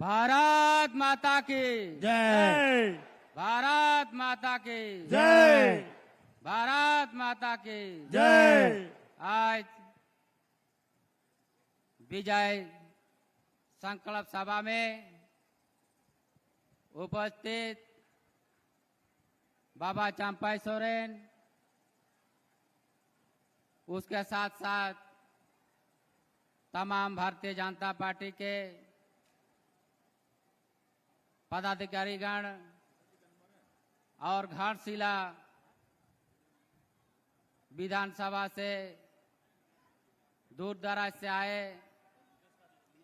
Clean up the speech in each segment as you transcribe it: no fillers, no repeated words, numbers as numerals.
भारत माता की जय। भारत माता की जय। भारत माता की जय। आज विजय संकल्प सभा में उपस्थित बाबा चंपाई सोरेन, उसके साथ साथ तमाम भारतीय जनता पार्टी के पदाधिकारीगण और घाटशिला विधानसभा से दूर दराज से आए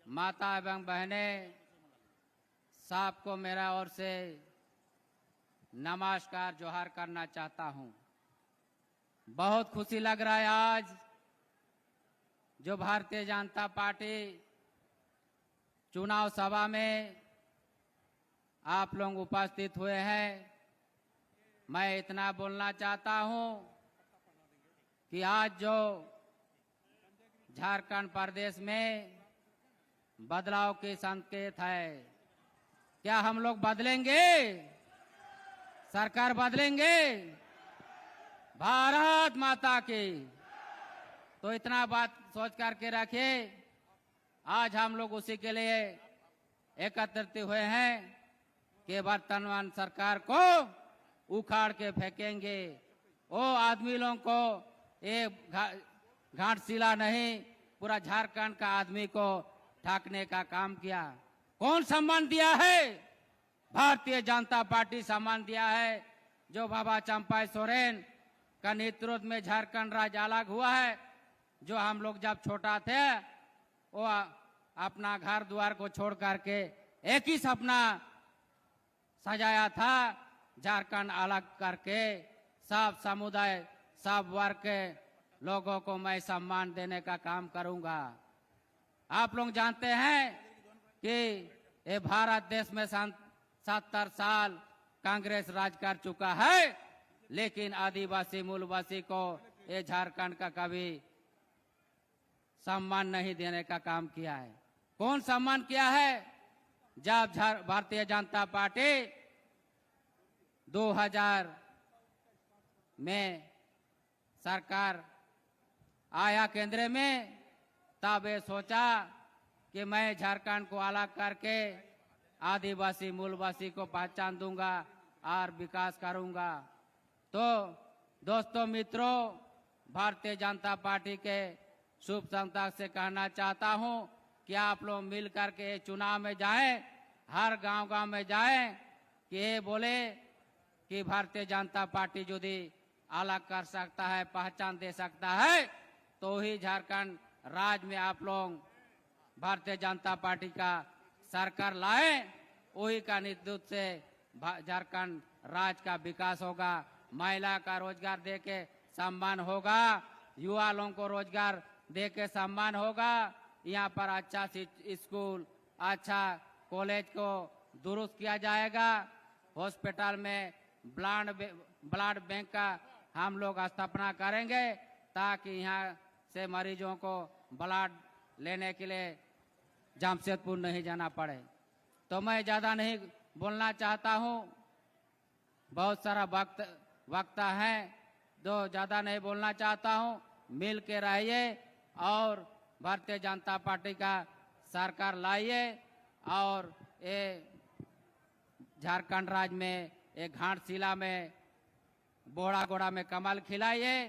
माता एवं बहनें, सबको मेरा ओर से नमस्कार जोहार करना चाहता हूं। बहुत खुशी लग रहा है आज जो भारतीय जनता पार्टी चुनाव सभा में आप लोग उपस्थित हुए हैं। मैं इतना बोलना चाहता हूं कि आज जो झारखंड प्रदेश में बदलाव के संकेत है, क्या हम लोग बदलेंगे? सरकार बदलेंगे? भारत माता की। तो इतना बात सोच करके रखे। आज हम लोग उसी के लिए एकत्रित हुए हैं कि वर्तमान सरकार को उखाड़ के फेंकेंगे। वो आदमी लोगों को ये घाटशिला नहीं, पूरा झारखंड का आदमी को ठाकने का काम किया। कौन सम्मान दिया है? भारतीय जनता पार्टी सम्मान दिया है। जो बाबा चंपाई सोरेन का नेतृत्व में झारखंड राज्य अलग हुआ है। जो हम लोग जब छोटा थे वो अपना घर द्वार को छोड़ करके एक ही सपना सजाया था, झारखंड अलग करके सब समुदाय सब वर्ग के लोगों को मैं सम्मान देने का काम करूंगा। आप लोग जानते हैं कि ये भारत देश में 70 साल कांग्रेस राज कर चुका है, लेकिन आदिवासी मूलवासी को ये झारखंड का कभी सम्मान नहीं देने का काम किया है। कौन सम्मान किया है? जब भारतीय जनता पार्टी 2000 में सरकार आया केंद्र में, तब ये सोचा कि मैं झारखंड को अलग करके आदिवासी मूलवासी को पहचान दूंगा और विकास करूंगा। तो दोस्तों मित्रों, भारतीय जनता पार्टी के शुभ संकल्प से कहना चाहता हूं कि आप लोग मिल करके चुनाव में जाएं, हर गांव-गांव में जाएं कि ये बोले कि भारतीय जनता पार्टी यदि अलग कर सकता है, पहचान दे सकता है, तो ही झारखंड राज्य में आप लोग भारतीय जनता पार्टी का सरकार लाए। वही का नेतृत्व से झारखंड राज्य का विकास होगा, महिला का रोजगार दे के सम्मान होगा, युवा लोगों को रोजगार दे के सम्मान होगा। यहाँ पर अच्छा स्कूल, अच्छा कॉलेज को दुरुस्त किया जाएगा। हॉस्पिटल में ब्लड बैंक का हम लोग स्थापना करेंगे ताकि यहाँ से मरीजों को ब्लड लेने के लिए जमशेदपुर नहीं जाना पड़े। तो मैं ज्यादा नहीं बोलना चाहता हूँ, बहुत सारा वक्ता है, तो ज्यादा नहीं बोलना चाहता हूँ। मिल के रहिए और भारतीय जनता पार्टी का सरकार लाइए और ये झारखंड राज्य में एक घाटशिला में बोड़ा गोड़ा में कमल खिलाइए।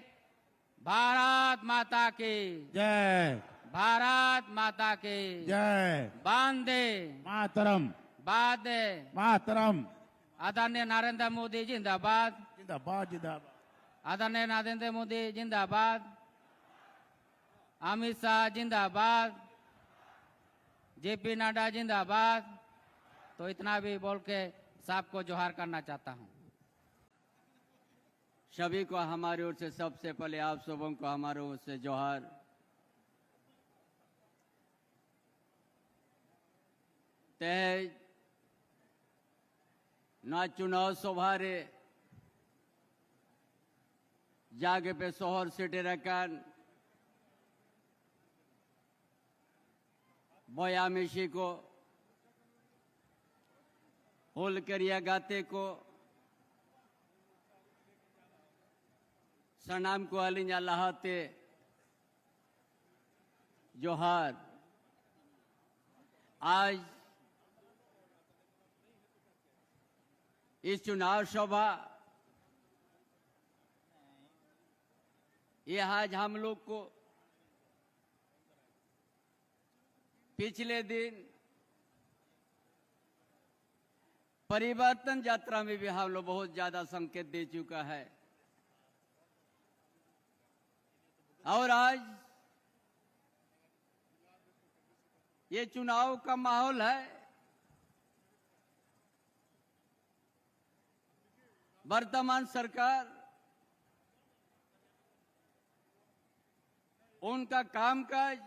भारत माता की जय। भारत माता की जय। वंदे मातरम। वंदे मातरम। आदरणीय नरेंद्र मोदी जिंदाबाद। जिंदाबाद जिंदाबाद। आदरणीय नरेंद्र मोदी जिंदाबाद। अमित शाह जिंदाबाद। जेपी नड्डा जिंदाबाद। तो इतना भी बोल के सबको जोहार करना चाहता हूँ। सभी को हमारी ओर से सबसे पहले आप सबों को हमारी ओर से जोहार। तेज ना चुनाव सभारे जागे पे शहर सिटी रखन बयामिशी को होलकरिया गाते को सनाम को अलिंजा लहाते जोहार। आज इस चुनाव सभा ये आज हम लोग को पिछले दिन परिवर्तन यात्रा में भी हम लोग बहुत ज्यादा संकेत दे चुका है और आज ये चुनाव का माहौल है। वर्तमान सरकार उनका कामकाज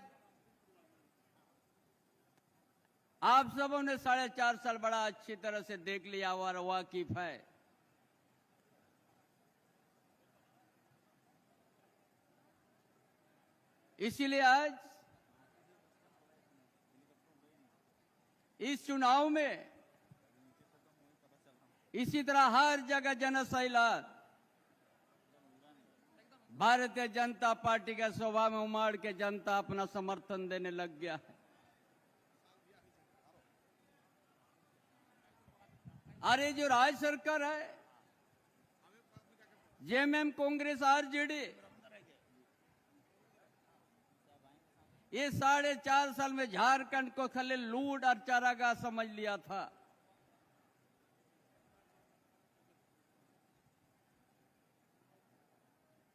आप सबों ने 4.5 साल बड़ा अच्छी तरह से देख लिया और वाकिफ है। इसीलिए आज इस चुनाव में इसी तरह हर जगह जनसैलाब भारतीय जनता पार्टी के सभा में उमड़ के जनता अपना समर्थन देने लग गया है। अरे जो राज्य सरकार है जेएमएम कांग्रेस आरजेडी ये 4.5 साल में झारखंड को खाली लूट और चारागाह समझ लिया था।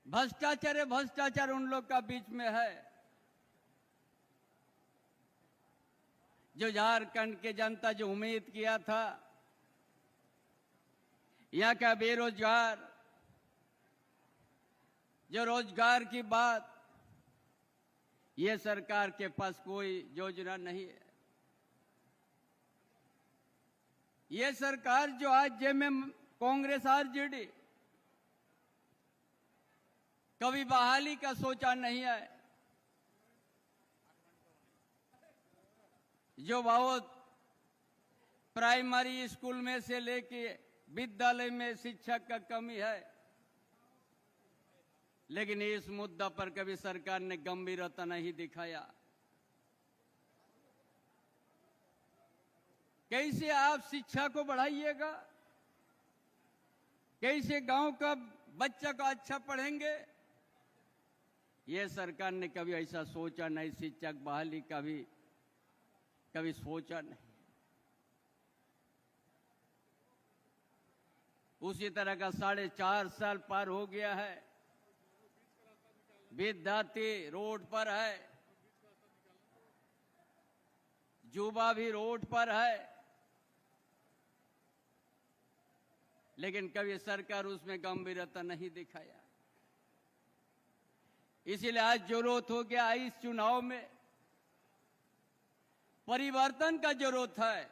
भ्रष्टाचार उन लोग का बीच में है जो झारखंड के जनता जो उम्मीद किया था यहाँ का बेरोजगार जो रोजगार की बात ये सरकार के पास कोई योजना नहीं है। ये सरकार जो आज जेएमएम कांग्रेस आरजेडी कभी बहाली का सोचा नहीं है, जो बहुत प्राइमरी स्कूल में से लेके विद्यालय में शिक्षक का कमी है, लेकिन इस मुद्दा पर कभी सरकार ने गंभीरता नहीं दिखाया। कैसे आप शिक्षा को बढ़ाइएगा, कैसे गांव का बच्चा को अच्छा पढ़ेंगे, ये सरकार ने कभी ऐसा सोचा नहीं। शिक्षक बहाली का भी कभी सोचा नहीं। उसी तरह का 4.5 साल पार हो गया है, विद्यार्थी रोड पर है, युवा भी रोड पर है, लेकिन कभी सरकार उसमें गंभीरता नहीं दिखाया। इसीलिए आज जरूरत हो गया इस चुनाव में परिवर्तन का जरूरत है।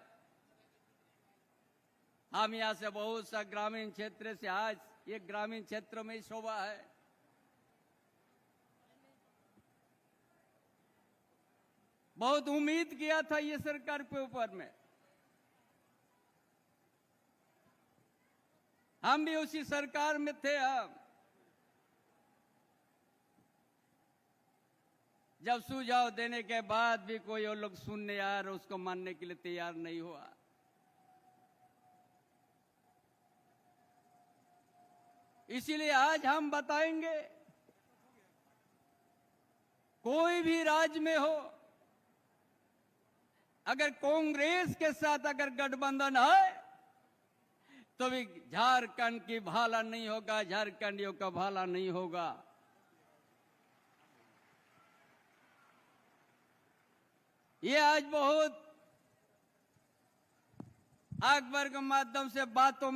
हम यहां से बहुत सा ग्रामीण क्षेत्र से आज ये ग्रामीण क्षेत्र में शोभा है। बहुत उम्मीद किया था ये सरकार के ऊपर में। हम भी उसी सरकार में थे। हम जब सुझाव देने के बाद भी कोई और लोग सुनने यार उसको मानने के लिए तैयार नहीं हुआ। इसीलिए आज हम बताएंगे, कोई भी राज्य में हो, अगर कांग्रेस के साथ अगर गठबंधन है तो भी झारखंड की भाला नहीं होगा, झारखंडियों का भाला नहीं होगा। ये आज बहुत अखबार के माध्यम से बातों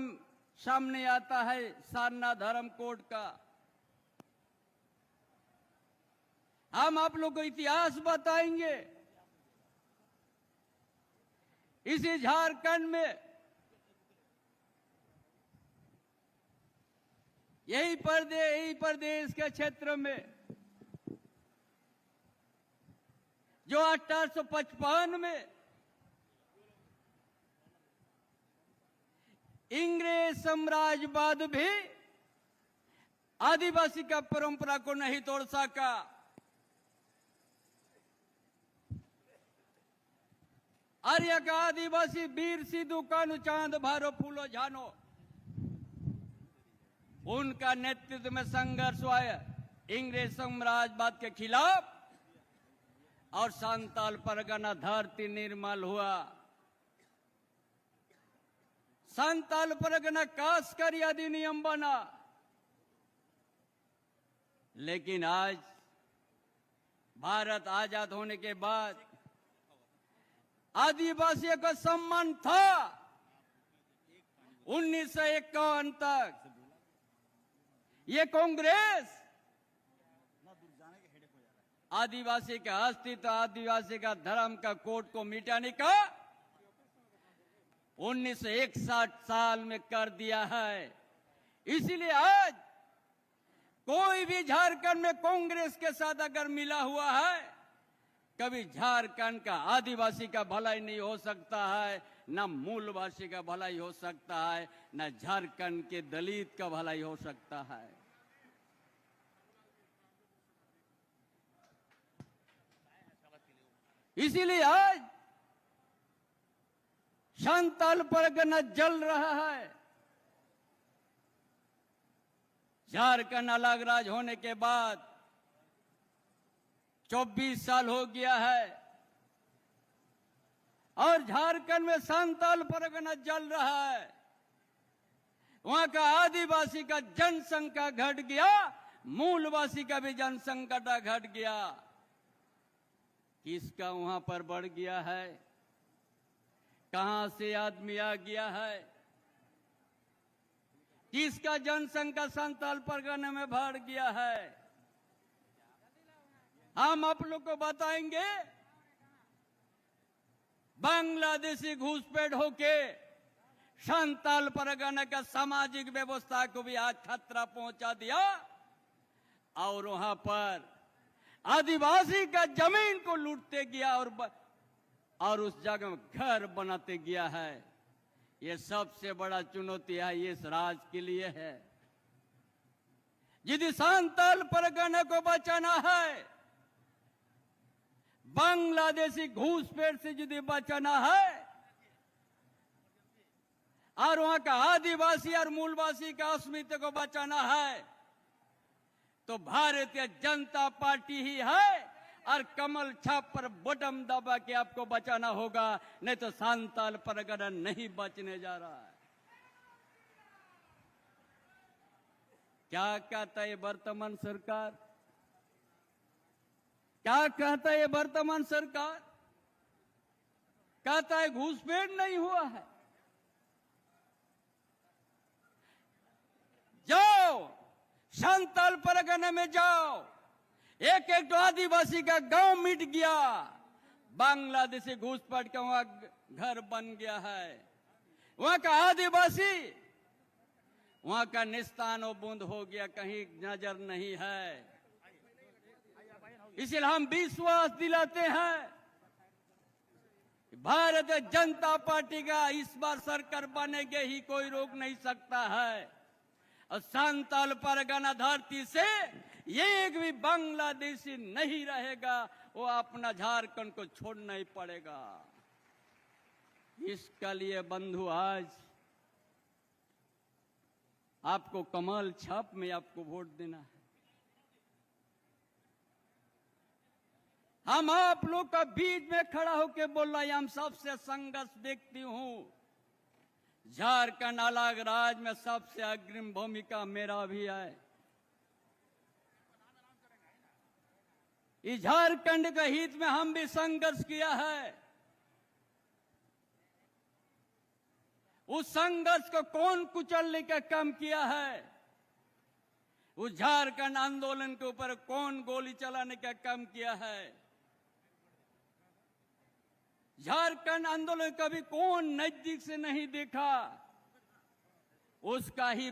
सामने आता है सारनाथ धर्म कोड का। हम आप लोग को इतिहास बताएंगे। इसी झारखंड में यही प्रदेश के क्षेत्र में जो 1855 में इंग्रेज साम्राज्यवाद भी आदिवासी का परंपरा को नहीं तोड़ सका। आर्य का आदिवासी वीर सिद्धू कानू चांद भारो फूलो झानो, उनका नेतृत्व में संघर्ष हुआ इंग्रेज साम्राज्यवाद के खिलाफ और संताल परगना धरती निर्मल हुआ। संताल परगना काशकरी अधिनियम बना। लेकिन आज भारत आजाद होने के बाद आदिवासियों का सम्मान था 1951 तक। ये कांग्रेस आदिवासी का अस्तित्व, आदिवासी का धर्म का कोड को मिटाने का 1961 साल में कर दिया है। इसीलिए आज कोई भी झारखंड में कांग्रेस के साथ अगर मिला हुआ है, कभी झारखंड का आदिवासी का भलाई नहीं हो सकता है, न मूलवासी का भलाई हो सकता है, न झारखंड के दलित का भलाई हो सकता है। इसीलिए आज संताल परगना जल रहा है। झारखंड अलग राज्य होने के बाद 24 साल हो गया है और झारखंड में संताल परगना जल रहा है। वहां का आदिवासी का जनसंख्या घट गया, मूलवासी का भी जनसंख्या घट गया। किसका वहां पर बढ़ गया है? कहां से आदमी आ गया है? किसका जनसंख्या संताल परगना में बढ़ गया है? हम आप लोग को बताएंगे। बांग्लादेशी घुसपैठ होके संताल परगना का सामाजिक व्यवस्था को भी आज खतरा पहुंचा दिया और वहां पर आदिवासी का जमीन को लूटते गया और उस जगह में घर बनाते गया है। ये सबसे बड़ा चुनौती है, ये इस राज के लिए है। यदि संताल परगना को बचाना है, बांग्लादेशी घुसपैठ से यदि बचाना है और वहां का आदिवासी और मूलवासी का अस्मित्व को बचाना है, तो भारतीय जनता पार्टी ही है और कमल छाप पर बटन दबा के आपको बचाना होगा, नहीं तो संताल परगना नहीं बचने जा रहा है। क्या कहता है वर्तमान सरकार? क्या कहता है वर्तमान सरकार? कहता है घुसपैठ नहीं हुआ है। जाओ संताल परगना में जाओ, एक एक तो आदिवासी का गांव मिट गया, बांग्लादेशी घुसपैठ का वहां घर बन गया है। वहां का आदिवासी, वहां का निस्तानो बूंद हो गया, कहीं नजर नहीं है। इसलिए हम विश्वास दिलाते हैं भारतीय जनता पार्टी का इस बार सरकार बनेगी ही, कोई रोक नहीं सकता है। और संताल परगना धरती से एक भी बांग्लादेशी नहीं रहेगा, वो अपना झारखंड को छोड़ना ही पड़ेगा। इसके लिए बंधु आज आपको कमल छाप में आपको वोट देना है। हम आप लोग का बीच में खड़ा होकर बोल रहा है, हम सबसे संघर्ष व्यक्ति हूं। झारखंड अलग राज्य में सबसे अग्रिम भूमिका मेरा भी है। इस झारखंड के हित में हम भी संघर्ष किया है। उस संघर्ष को कौन कुचलने का काम किया है? उस झारखंड आंदोलन के ऊपर कौन गोली चलाने का काम किया है? झारखंड आंदोलन कभी कौन नजदीक से नहीं देखा? उसका ही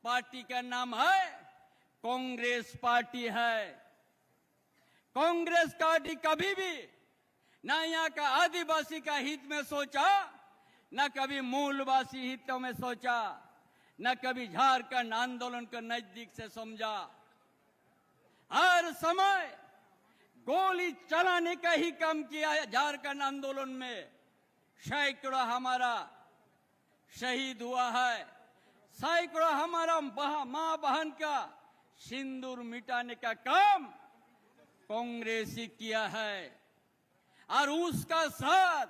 पार्टी का नाम है कांग्रेस पार्टी है। कांग्रेस पार्टी कभी भी ना यहाँ का आदिवासी का हित में सोचा, न कभी मूलवासी हितों में सोचा, न कभी झारखंड आंदोलन को नजदीक से समझा। हर समय गोली चलाने का ही काम किया है। झारखंड आंदोलन में सैकड़ों हमारा शहीद हुआ है, सैकड़ों हमारा मां बहन का सिंदूर मिटाने का काम कांग्रेस ही किया है। और उसका साथ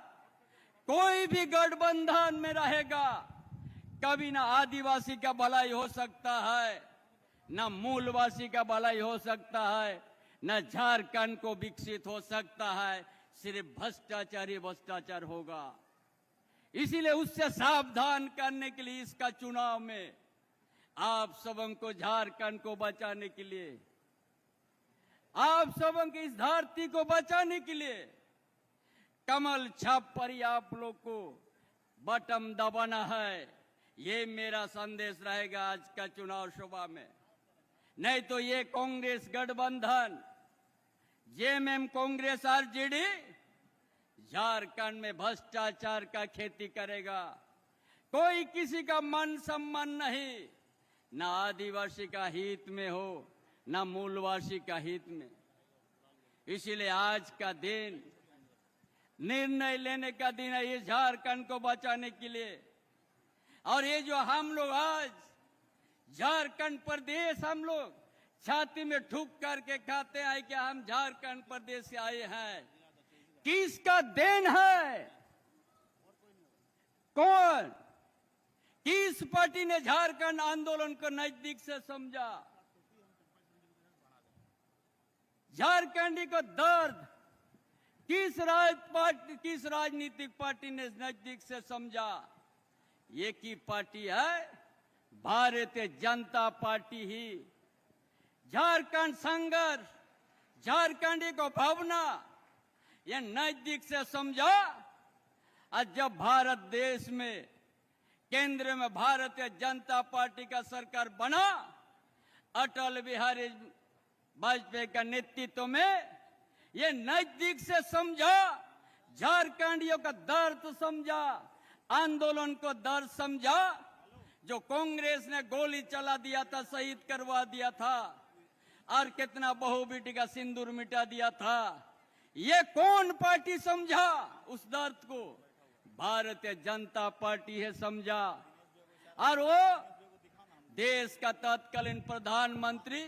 कोई भी गठबंधन में रहेगा, कभी ना आदिवासी का भलाई हो सकता है, न मूलवासी का भलाई हो सकता है, न झारखंड को विकसित हो सकता है। सिर्फ भ्रष्टाचार ही भ्रष्टाचार होगा। इसीलिए उससे सावधान करने के लिए इसका चुनाव में आप सबों को, झारखंड को बचाने के लिए, आप सबों की इस धरती को बचाने के लिए कमल छाप पर ही आप लोग को बटन दबाना है। ये मेरा संदेश रहेगा आज का चुनाव सभा में। नहीं तो ये कांग्रेस गठबंधन, जेएमएम कांग्रेस आरजेडी झारखंड में भ्रष्टाचार का खेती करेगा। कोई किसी का मन सम्मान नहीं, न आदिवासी का हित में हो, न मूलवासी का हित में। इसीलिए आज का दिन निर्णय लेने का दिन है, ये झारखंड को बचाने के लिए। और ये जो हम लोग आज झारखंड प्रदेश, हम लोग छाती में ठुक करके कहते हैं कि हम झारखंड प्रदेश से आए हैं, किसका देन है? कौन, किस पार्टी ने झारखंड आंदोलन को नजदीक से समझा? झारखंडी को दर्द किस राजनीतिक पार्टी ने नजदीक से समझा? एक ही पार्टी है, भारतीय जनता पार्टी ही। झारखंड संघर्ष, झारखंडी को भावना ये नजदीक से समझा। और जब भारत देश में केंद्र में भारतीय जनता पार्टी का सरकार बना, अटल बिहारी वाजपेयी का नेतृत्व में, ये नजदीक से समझा, झारखंडियों का दर्द समझा, आंदोलन को दर्द समझा। जो कांग्रेस ने गोली चला दिया था, शहीद करवा दिया था, और कितना बहू बेटी का सिंदूर मिटा दिया था, ये कौन पार्टी समझा उस दर्द को? भारतीय जनता पार्टी है समझा। और वो देश का तत्कालीन प्रधानमंत्री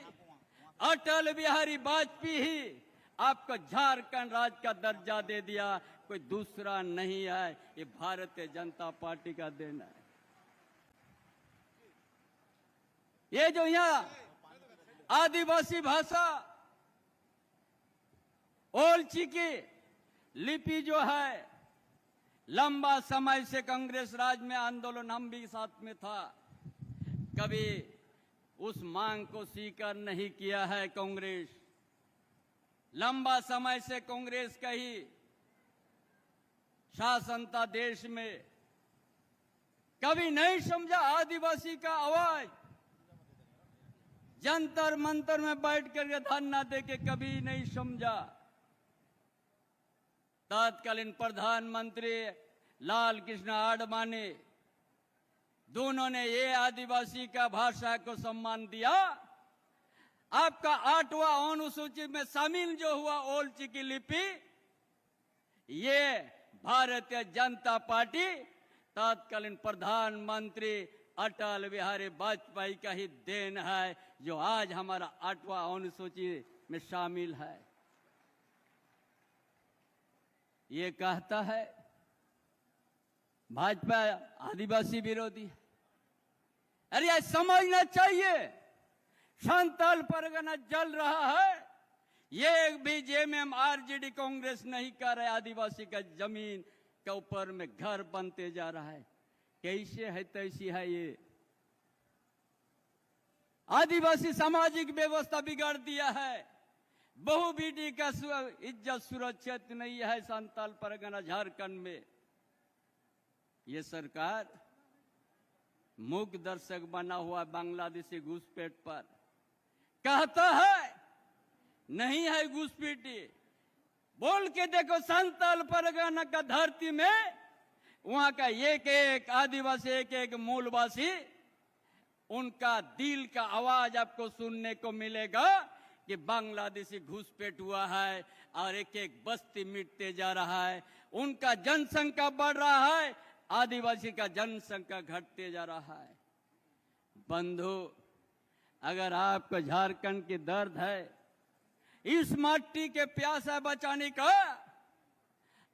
अटल बिहारी वाजपेयी ही आपको झारखंड राज्य का दर्जा दे दिया, कोई दूसरा नहीं है। ये भारतीय जनता पार्टी का देन है। ये जो यहाँ आदिवासी भाषा ओलची की लिपि जो है, लंबा समय से कांग्रेस राज में आंदोलन हम भी साथ में था, कभी उस मांग को स्वीकार नहीं किया है कांग्रेस। लंबा समय से कांग्रेस का ही शासन था देश में, कभी नहीं समझा आदिवासी का आवाज। जंतर मंतर में बैठ करके धरना दे के कभी नहीं समझा। तत्कालीन प्रधानमंत्री लाल कृष्ण आडवाणी, दोनों ने ये आदिवासी का भाषा को सम्मान दिया। आपका 8वां अनुसूची में शामिल जो हुआ ओलची की लिपि, ये भारतीय जनता पार्टी तत्कालीन प्रधानमंत्री अटल बिहारी वाजपेयी का ही देन है, जो आज हमारा 8वां अनुसूची में शामिल है। ये कहता है भाजपा आदिवासी विरोधी। अरे ये समझना चाहिए, संताल परगना जल रहा है। ये भी जेएमएम आरजेडी कांग्रेस नहीं कर रहे। आदिवासी का जमीन के ऊपर में घर बनते जा रहा है। कैसे है तैसी है ये। आदिवासी सामाजिक व्यवस्था बिगाड़ दिया है। बहु बेटी का इज्जत सुरक्षित नहीं है संताल परगना झारखंड में। ये सरकार मूक दर्शक बना हुआ बांग्लादेशी घुसपैठ पर कहता है नहीं है घुसपैठी। बोल के देखो संताल परगना का धरती में वहां का एक एक आदिवासी, एक एक मूलवासी, उनका दिल का आवाज आपको सुनने को मिलेगा कि बांग्लादेशी घुसपैठ हुआ है और एक एक बस्ती मिटते जा रहा है, उनका जनसंख्या बढ़ रहा है, आदिवासी का जनसंख्या घटते जा रहा है। बंधु, अगर आपको झारखंड की दर्द है, इस माटी के प्यासा बचाने का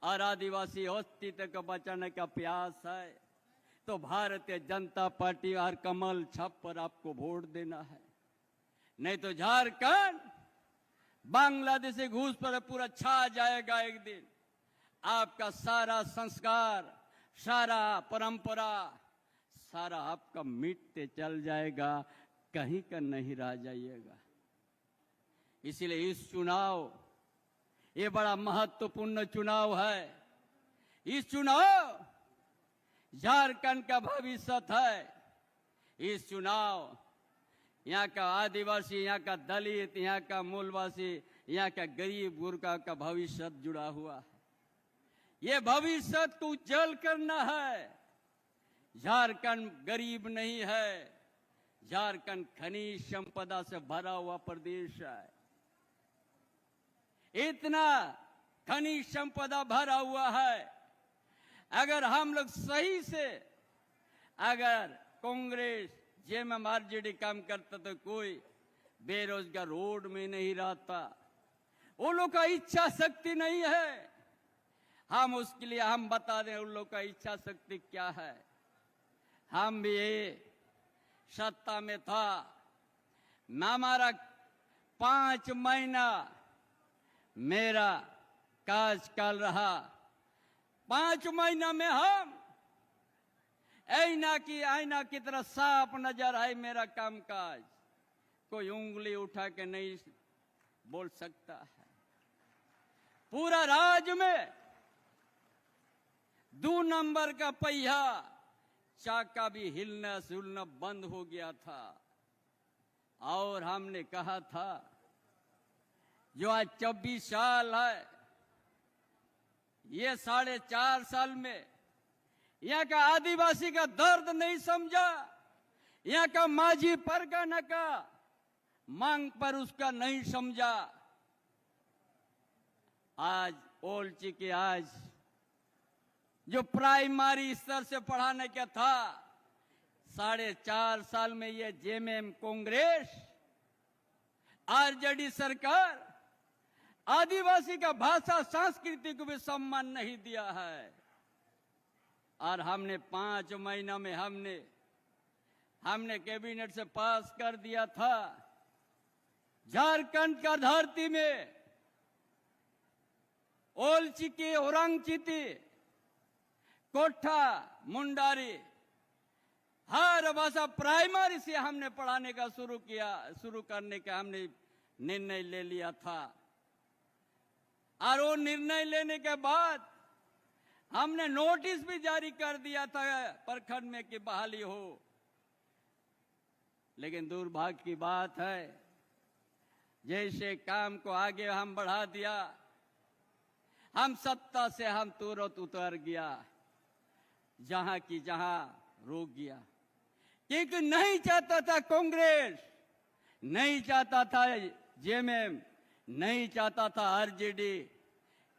और आदिवासी अस्तित्व को बचाने का प्यास है, तो भारतीय जनता पार्टी और कमल छाप पर आपको वोट देना है। नहीं तो झारखंड बांग्लादेशी घूस पर पूरा छा जाएगा एक दिन। आपका सारा संस्कार, सारा परंपरा, सारा आपका मिटते चल जाएगा, कहीं का नहीं रह जाइएगा। इसलिए इस चुनाव, ये बड़ा महत्वपूर्ण चुनाव है। इस चुनाव झारखंड का भविष्य है। इस चुनाव यहाँ का आदिवासी, यहाँ का दलित, यहाँ का मूलवासी, यहाँ का गरीब गुरका का भविष्य जुड़ा हुआ है। ये भविष्य को उज्जवल करना है। झारखंड गरीब नहीं है, झारखंड खनिज संपदा से भरा हुआ प्रदेश है। इतना खनिज संपदा भरा हुआ है, अगर हम लोग सही से, अगर कांग्रेस जेएमएम आरजेडी काम करता तो कोई बेरोजगार रोड में नहीं रहता। वो लोग का इच्छा शक्ति नहीं है। हम उसके लिए हम बता दें उन लोग का इच्छा शक्ति क्या है। हम भी सत्ता में था, हमारा 5 महीना मेरा कार्यकाल रहा। 5 महीना में हम आईना की तरह साफ नजर आए मेरा कामकाज। कोई उंगली उठा के नहीं बोल सकता है। पूरा राज्य में 2 नंबर का पहिया चाका भी हिलना सुलना बंद हो गया था। और हमने कहा था जो आज 24 साल है, ये 4.5 साल में यहाँ का आदिवासी का दर्द नहीं समझा, यहाँ का माझी परगना का मांग पर उसका नहीं समझा। आज ओलची के आज जो प्राइमरी स्तर से पढ़ाने का था, 4.5 साल में ये जेएमएम कांग्रेस आरजेडी सरकार आदिवासी का भाषा संस्कृति को भी सम्मान नहीं दिया है। और हमने 5 महीना में हमने कैबिनेट से पास कर दिया था। झारखंड का धरती में ओलचिकी, औरंगचिती, कोठा, मुंडारी, हर भाषा प्राइमरी से हमने पढ़ाने का शुरू करने का हमने निर्णय ले लिया था। और वो निर्णय लेने के बाद हमने नोटिस भी जारी कर दिया था प्रखंड में कि बहाली हो। लेकिन दुर्भाग्य की बात है, जैसे काम को आगे हम बढ़ा दिया, हम सत्ता से हम तुरंत उतर गया, जहां की जहां रोक गया। क्योंकि नहीं चाहता था कांग्रेस, नहीं चाहता था जेएमएम, नहीं चाहता था आरजेडी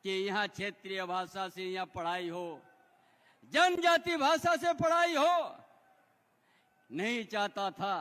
कि यहाँ क्षेत्रीय भाषा से यहाँ पढ़ाई हो, जनजाति भाषा से पढ़ाई हो, नहीं चाहता था।